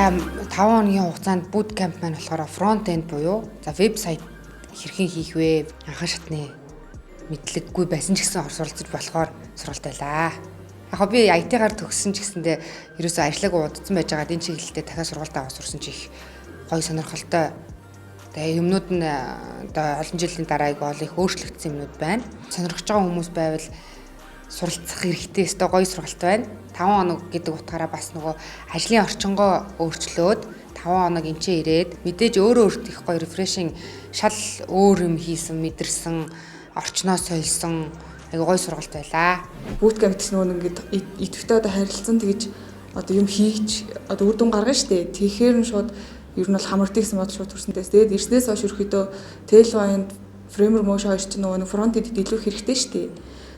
За 5 хоногийн хугацаанд bootcamp маань болохоор front end буюу за вебсайт хэрхэн хийх вэ? Анхан шатны мэдлэггүй байсан ч гэсэн суралцж болохоор сургалт байлаа. Яг би IT-гаар төгссөн ч гэсэндээ ерөөсөө ажлыг удацсан байж байгаад энэ чиглэлдээ дахиад сургалт авах сурсан чи их гоё сонирхолтой. Тэгээ юмнууд нь одоо олон жилийн дараа их өөрчлөгдсөн юмнууд байна. Сонирхож байгаа хүмүүс байвал суралцах хэрэгтэй өстой гоё сургалт байна. 5 хоног гэдэг утгаараа бас нөгөө ажлын орчингоо өөрчлөөд 5 хоног энчээ ирээд мэдээж өөрөө өөртөө их гоё рефрешинг шал өөр юм хийсэн, мэдэрсэн, орчноо сольсон аягүй гоё сургалт байлаа. Bootcamp гэсэн нөгөө ингээд идэвхтэй одоо харилцсан тэгж одоо юм хийж одоо үр дүн гаргана штэ. Тэгэхээр нь шууд ер нь бол хамартыг гэсэн бодол шууд төрсөнтэйс. Тэгээд эрснээс хойш ерөөхдөө Tailwind, Framer Motion хоёр ч нөгөө фронт-энд илүү хэрэгтэй штэ.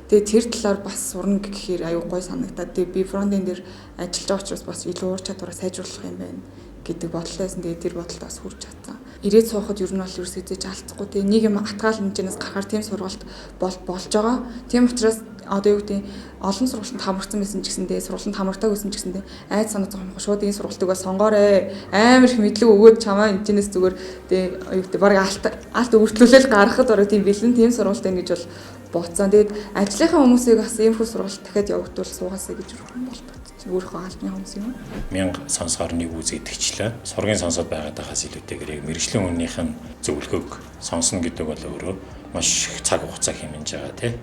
Тэгээд тэр талаар бас сурна гэхээр аюу гой санагтаад тэгээд би фронт-энд дээр ажиллаж байгаа учраас бас илүү уур чадвараа сайжруулах юм байна гэдэг бодолтойсэн. Тэгээд тэр бодолд бас хүрч чадсан. Ирээд суухад ер нь бол ерөөсөө зэж алдахгүй тэгээд нэг юм атгаал хэмжээнээс гарахаар тийм сургалт болж байгаа. Тийм учраас одоо юу гэдэг олон сургалтанд хамарсан байсан ч гэсэндээ сургалтанд хамартаагүй байсан ч гэсэндээ айд санаа зовхохгүй шууд энэ сургалтыг бас сонгоорой. Амар их мэдлэг өгөөд чамаа энэчнээс зүгээр тэгээд юу гэдэг баг алт өвөртлүүлэл гаргахад бараг тийм бэлэн тийм сургалт байна гэж бол боцсон. Тэгээд ажлынхаа хүмүүсийг бас ийм хүү сургалт дахиад явагдвал суугаасаа гэж болдог. Өөрийнхөө албаны хүмүүс юм. 1000 сонсоор нэг үзэгдэгчлээ. Сургын сонсоод байгаад хаас илүүтэйгээр яг мэрэгжлийн үннийх нь зөвлөгөөг сонсно гэдэг бол өөрөө маш их цаг хугацаа хэмнэж байгаа тийм.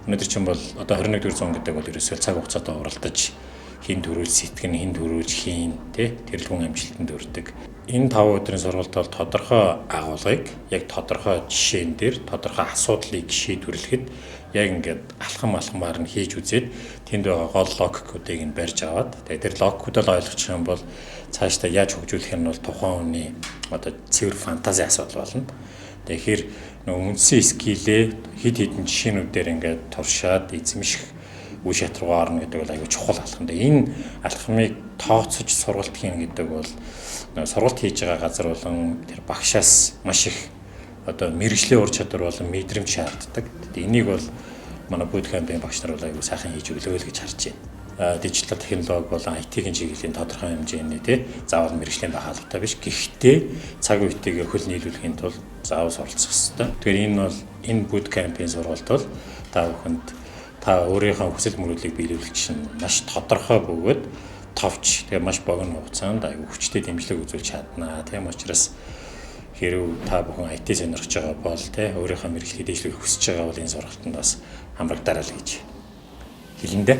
Өнөөдөр чинь бол одоо 21-р зуун гэдэг бол ерөөсөө цаг хугацаатай уралдаж хин төрүүл сэтгэн хин төрүүлж хийн тийм тэрэлгүүн амжилтанд өрдөг. Энэ 5 өдрийн сургалт бол тодорхой агуулгыг яг тодорхой жишээн дээр тодорхой асуудлыг шийдвэрлэхэд яг ингээд алхамаар нь хийж үзээд тэнд байгаа гол логикуудыг нь барьж аваад тэгээд тэр логикуудыг ойлгох юм бол цаашдаа яаж хөгжүүлэх нь бол тухайн хүний одоо цэвэр фантази асуудал болно. Тэгэхээр нөгөө үндсэн скилээ хид хідэн жишээнүүдээр ингээд туршаад эзэмших үе шат руу орно гэдэг бол аюул чухал алхам. Энэ алхмыг тооцож сургалт хийн гэдэг бол сургалт хийж байгаа газар болон тэр багшаас маш их одоо мэрэгжлийн ур чадвар болон мэдрэмж шаарддаг. Энийг бол манай bootcamp-ийн багш нар бол аюул сайхан хийж өглөөл гэж харж байна. Дижитал технологи болон IT-ийн чиглэлийн тодорхой хэмжээний заавал мэрэгжлийн байх албатай биш. Гэхдээ цаг үетэйгээ хөл нийлүүлэхийн тулд заавал суралцах хэрэгтэй. Тэгэхээр энэ бол энэ bootcamp-ийн сургалт бол та бүхэнд та өөрийнхөө хүсэл мөрөөдлийг биелүүлэх чинь маш тодорхой бөгөөд товч тэгээ маш богино хугацаанд аюул хүчтэй дэмжлэг үзүүлж чадна. Тийм учраас хэрв та бүхэн IT сонирхож байгаа бол өөрийнхөө мэргэжлийг дэвшлэх хүсэж байгаа бол энэ сургалтанд бас хамрагдаарай л гэж хэлэндэ.